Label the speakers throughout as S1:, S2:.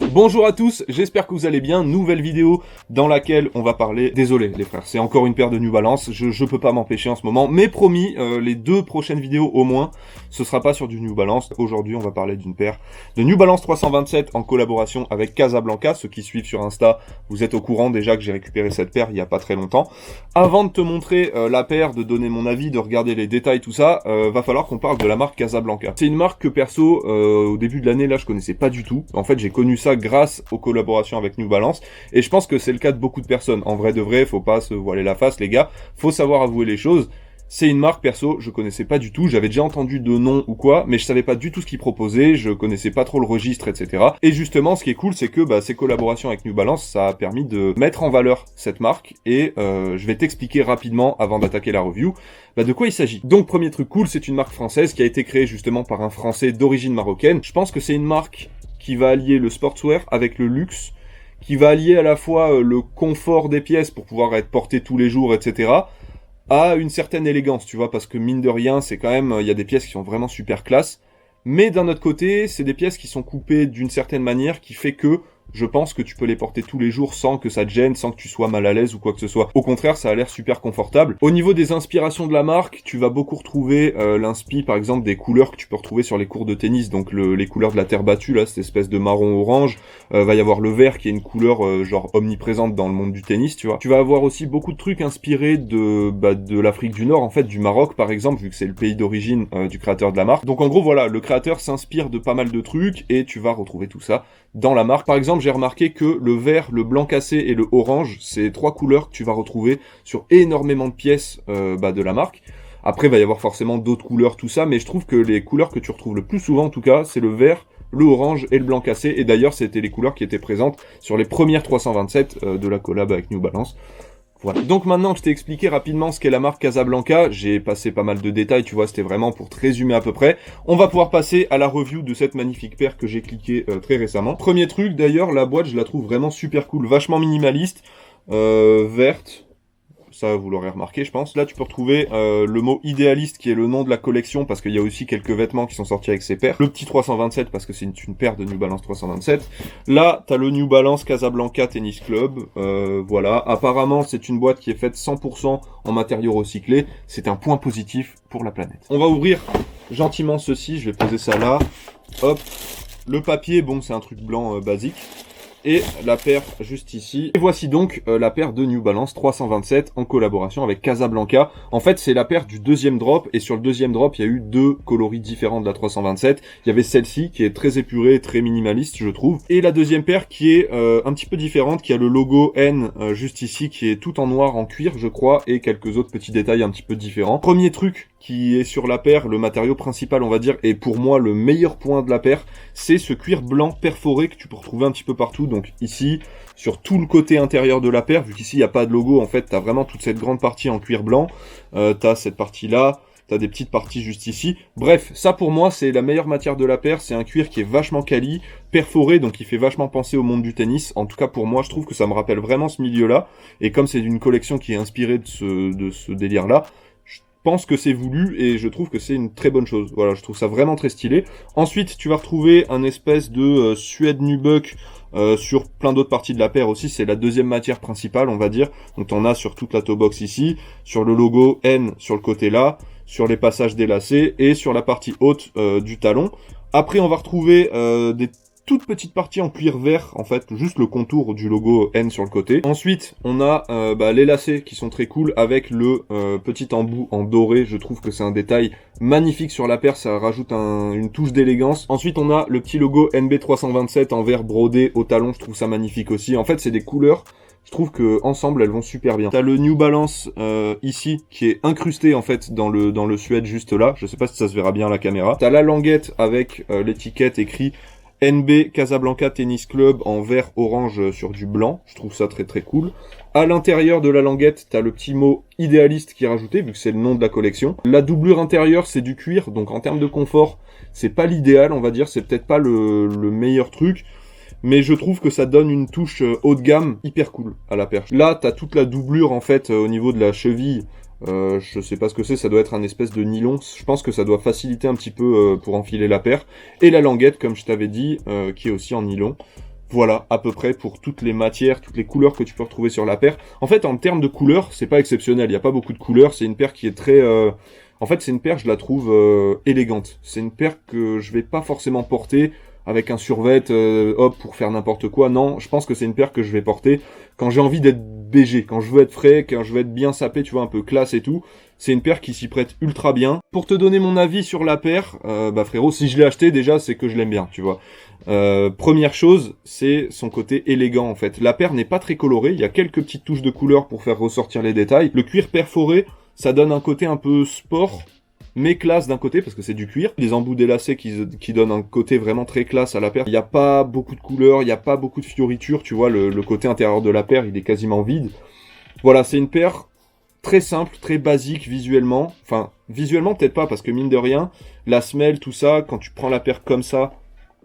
S1: Bonjour à tous, j'espère que vous allez bien. Nouvelle vidéo dans laquelle on va parler... Désolé les frères, c'est encore une paire de New Balance, je peux pas m'empêcher en ce moment, mais promis, les deux prochaines vidéos au moins, ce sera pas sur du New Balance. Aujourd'hui, on va parler d'une paire de New Balance 327 en collaboration avec Casablanca. Ceux qui suivent sur Insta, vous êtes au courant déjà que j'ai récupéré cette paire il y a pas très longtemps. Avant de te montrer la paire, de donner mon avis, de regarder les détails, tout ça, va falloir qu'on parle de la marque Casablanca. C'est une marque que perso, au début de l'année là, je connaissais pas du tout. En fait, j'ai connu ça grâce aux collaborations avec New Balance, et je pense que c'est le cas de beaucoup de personnes. En vrai de vrai, faut pas se voiler la face les gars, faut savoir avouer les choses. C'est une marque perso, je connaissais pas du tout, j'avais déjà entendu de nom ou quoi, mais je savais pas du tout ce qu'ils proposaient, je connaissais pas trop le registre, etc. Et justement, ce qui est cool, c'est que ces collaborations avec New Balance, ça a permis de mettre en valeur cette marque, et je vais t'expliquer rapidement, avant d'attaquer la review, de quoi il s'agit. Donc, premier truc cool, c'est une marque française qui a été créée justement par un Français d'origine marocaine. Je pense que c'est une marque qui va allier le sportswear avec le luxe, qui va allier à la fois le confort des pièces pour pouvoir être porté tous les jours, etc., à une certaine élégance, tu vois, parce que mine de rien, c'est quand même, il y a des pièces qui sont vraiment super classe, mais d'un autre côté, c'est des pièces qui sont coupées d'une certaine manière qui fait que je pense que tu peux les porter tous les jours sans que ça te gêne, sans que tu sois mal à l'aise ou quoi que ce soit. Au contraire, ça a l'air super confortable. Au niveau des inspirations de la marque, tu vas beaucoup retrouver l'inspi, par exemple, des couleurs que tu peux retrouver sur les cours de tennis, donc les couleurs de la terre battue, là, cette espèce de marron-orange. Va y avoir le vert qui est une couleur genre omniprésente dans le monde du tennis, tu vois. Tu vas avoir aussi beaucoup de trucs inspirés de l'Afrique du Nord, en fait, du Maroc, par exemple, vu que c'est le pays d'origine du créateur de la marque. Donc en gros, voilà, le créateur s'inspire de pas mal de trucs, et tu vas retrouver tout ça dans la marque. Par exemple, j'ai remarqué que le vert, le blanc cassé et le orange, c'est trois couleurs que tu vas retrouver sur énormément de pièces de la marque. Après, il va y avoir forcément d'autres couleurs, tout ça, mais je trouve que les couleurs que tu retrouves le plus souvent, en tout cas, c'est le vert, le orange et le blanc cassé. Et d'ailleurs, c'était les couleurs qui étaient présentes sur les premières 327 de la collab avec New Balance. Voilà. Donc maintenant que je t'ai expliqué rapidement ce qu'est la marque Casablanca, j'ai passé pas mal de détails, tu vois, c'était vraiment pour te résumer à peu près. On va pouvoir passer à la review de cette magnifique paire que j'ai cliqué très récemment. Premier truc d'ailleurs, la boîte je la trouve vraiment super cool, vachement minimaliste, verte. Ça, vous l'aurez remarqué, je pense. Là, tu peux retrouver le mot idéaliste, qui est le nom de la collection, parce qu'il y a aussi quelques vêtements qui sont sortis avec ces paires. Le petit 327, parce que c'est une paire de New Balance 327. Là, t'as le New Balance Casablanca Tennis Club. Voilà. Apparemment, c'est une boîte qui est faite 100% en matériaux recyclés. C'est un point positif pour la planète. On va ouvrir gentiment ceci. Je vais poser ça là. Hop. Le papier, bon, c'est un truc blanc basique. Et la paire juste ici. Et voici donc la paire de New Balance 327 en collaboration avec Casablanca. En fait, c'est la paire du deuxième drop. Et sur le deuxième drop, il y a eu deux coloris différents de la 327. Il y avait celle-ci qui est très épurée, très minimaliste, je trouve. Et la deuxième paire qui est un petit peu différente, qui a le logo N juste ici, qui est tout en noir en cuir, je crois, et quelques autres petits détails un petit peu différents. Premier truc qui est sur la paire, le matériau principal, on va dire, et pour moi le meilleur point de la paire, c'est ce cuir blanc perforé que tu peux retrouver un petit peu partout. Donc ici, sur tout le côté intérieur de la paire, vu qu'ici il n'y a pas de logo, en fait, t'as vraiment toute cette grande partie en cuir blanc, t'as cette partie-là, t'as des petites parties juste ici. Bref, ça pour moi, c'est la meilleure matière de la paire, c'est un cuir qui est vachement quali, perforé, donc il fait vachement penser au monde du tennis. En tout cas, pour moi, je trouve que ça me rappelle vraiment ce milieu-là, et comme c'est une collection qui est inspirée de ce délire-là, je pense que c'est voulu et je trouve que c'est une très bonne chose. Voilà, je trouve ça vraiment très stylé. Ensuite, tu vas retrouver un espèce de suède nubuck sur plein d'autres parties de la paire aussi. C'est la deuxième matière principale, on va dire. Donc on a sur toute la toe box ici, sur le logo N sur le côté là, sur les passages des lacets et sur la partie haute du talon. Après, on va retrouver des toute petite partie en cuir vert, en fait, juste le contour du logo N sur le côté. Ensuite, on a les lacets qui sont très cool avec le petit embout en doré. Je trouve que c'est un détail magnifique sur la paire, ça rajoute une touche d'élégance. Ensuite, on a le petit logo NB327 en vert brodé au talon, je trouve ça magnifique aussi. En fait, c'est des couleurs, je trouve que ensemble elles vont super bien. T'as le New Balance ici qui est incrusté en fait dans le suède juste là. Je sais pas si ça se verra bien à la caméra. T'as la languette avec l'étiquette écrit NB Casablanca Tennis Club en vert orange sur du blanc. Je trouve ça très très cool. À l'intérieur de la languette, t'as le petit mot idéaliste qui est rajouté, vu que c'est le nom de la collection. La doublure intérieure, c'est du cuir, donc en termes de confort, c'est pas l'idéal, on va dire. C'est peut-être pas le meilleur truc, mais je trouve que ça donne une touche haut de gamme hyper cool à la paire. Là, t'as toute la doublure en fait au niveau de la cheville. Je sais pas ce que c'est, ça doit être un espèce de nylon. Je pense que ça doit faciliter un petit peu pour enfiler la paire. Et la languette, comme je t'avais dit, qui est aussi en nylon. Voilà, à peu près pour toutes les matières, toutes les couleurs que tu peux retrouver sur la paire. En fait, en termes de couleurs, c'est pas exceptionnel, il n'y a pas beaucoup de couleurs, c'est une paire qui est très... En fait, c'est une paire, je la trouve élégante. C'est une paire que je vais pas forcément porter avec un survêt, hop, pour faire n'importe quoi. Non, je pense que c'est une paire que je vais porter quand j'ai envie d'être BG, quand je veux être frais, quand je veux être bien sapé, tu vois, un peu classe et tout. C'est une paire qui s'y prête ultra bien. Pour te donner mon avis sur la paire, bah frérot, si je l'ai acheté déjà, c'est que je l'aime bien, tu vois. Première chose, c'est son côté élégant en fait. La paire n'est pas très colorée, il y a quelques petites touches de couleur pour faire ressortir les détails. Le cuir perforé, ça donne un côté un peu sport, mais classe d'un côté, parce que c'est du cuir. Les embouts des lacets qui donnent un côté vraiment très classe à la paire. Il n'y a pas beaucoup de couleurs, il n'y a pas beaucoup de fioritures, tu vois, le côté intérieur de la paire, il est quasiment vide. Voilà, c'est une paire très simple, très basique visuellement. Enfin, visuellement peut-être pas, parce que mine de rien, la semelle, tout ça, quand tu prends la paire comme ça,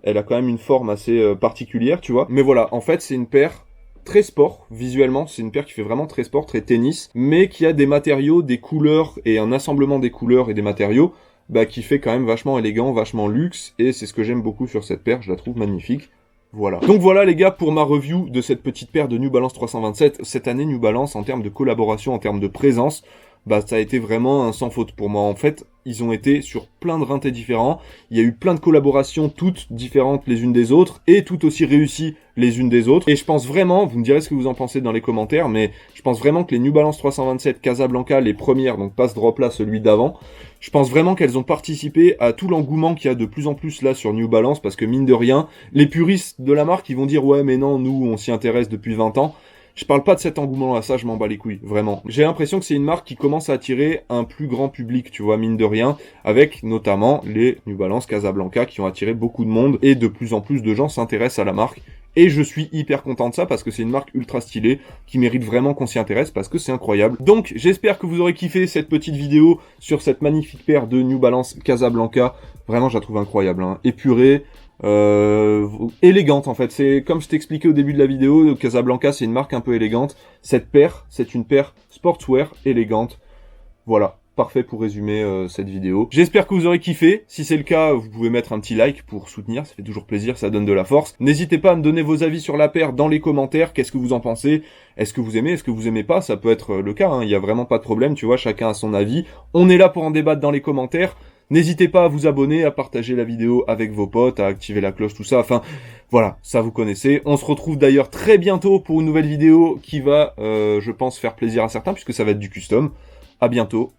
S1: elle a quand même une forme assez particulière, tu vois. Mais voilà, en fait, c'est une paire très sport, visuellement, c'est une paire qui fait vraiment très sport, très tennis, mais qui a des matériaux, des couleurs, et un assemblement des couleurs et des matériaux, bah, qui fait quand même vachement élégant, vachement luxe, et c'est ce que j'aime beaucoup sur cette paire, je la trouve magnifique. Voilà. Donc voilà les gars pour ma review de cette petite paire de New Balance 327. Cette année New Balance en termes de collaboration, en termes de présence, bah ça a été vraiment un sans faute pour moi. En fait, ils ont été sur plein de rintés différents. Il y a eu plein de collaborations toutes différentes les unes des autres et toutes aussi réussies les unes des autres. Et je pense vraiment, vous me direz ce que vous en pensez dans les commentaires, mais je pense vraiment que les New Balance 327 Casablanca, les premières, donc pas ce drop là, celui d'avant, je pense vraiment qu'elles ont participé à tout l'engouement qu'il y a de plus en plus là sur New Balance, parce que mine de rien, les puristes de la marque, ils vont dire ouais mais non, nous on s'y intéresse depuis 20 ans. Je parle pas de cet engouement-là, ça je m'en bats les couilles, vraiment. J'ai l'impression que c'est une marque qui commence à attirer un plus grand public, tu vois, mine de rien, avec notamment les New Balance Casablanca qui ont attiré beaucoup de monde, et de plus en plus de gens s'intéressent à la marque. Et je suis hyper content de ça parce que c'est une marque ultra stylée qui mérite vraiment qu'on s'y intéresse parce que c'est incroyable. Donc j'espère que vous aurez kiffé cette petite vidéo sur cette magnifique paire de New Balance Casablanca. Vraiment je la trouve incroyable, hein. Épurée, élégante en fait. C'est comme je t'expliquais au début de la vidéo, Casablanca c'est une marque un peu élégante. Cette paire, c'est une paire sportswear élégante. Voilà. Parfait pour résumer cette vidéo. J'espère que vous aurez kiffé. Si c'est le cas, vous pouvez mettre un petit like pour soutenir. Ça fait toujours plaisir, ça donne de la force. N'hésitez pas à me donner vos avis sur la paire dans les commentaires. Qu'est-ce que vous en pensez? Est-ce que vous aimez? Est-ce que vous aimez pas? Ça peut être le cas, hein. Il y a vraiment pas de problème, tu vois, chacun a son avis. On est là pour en débattre dans les commentaires. N'hésitez pas à vous abonner, à partager la vidéo avec vos potes, à activer la cloche, tout ça. Enfin, voilà, ça vous connaissez. On se retrouve d'ailleurs très bientôt pour une nouvelle vidéo qui va, je pense, faire plaisir à certains puisque ça va être du custom. À bientôt.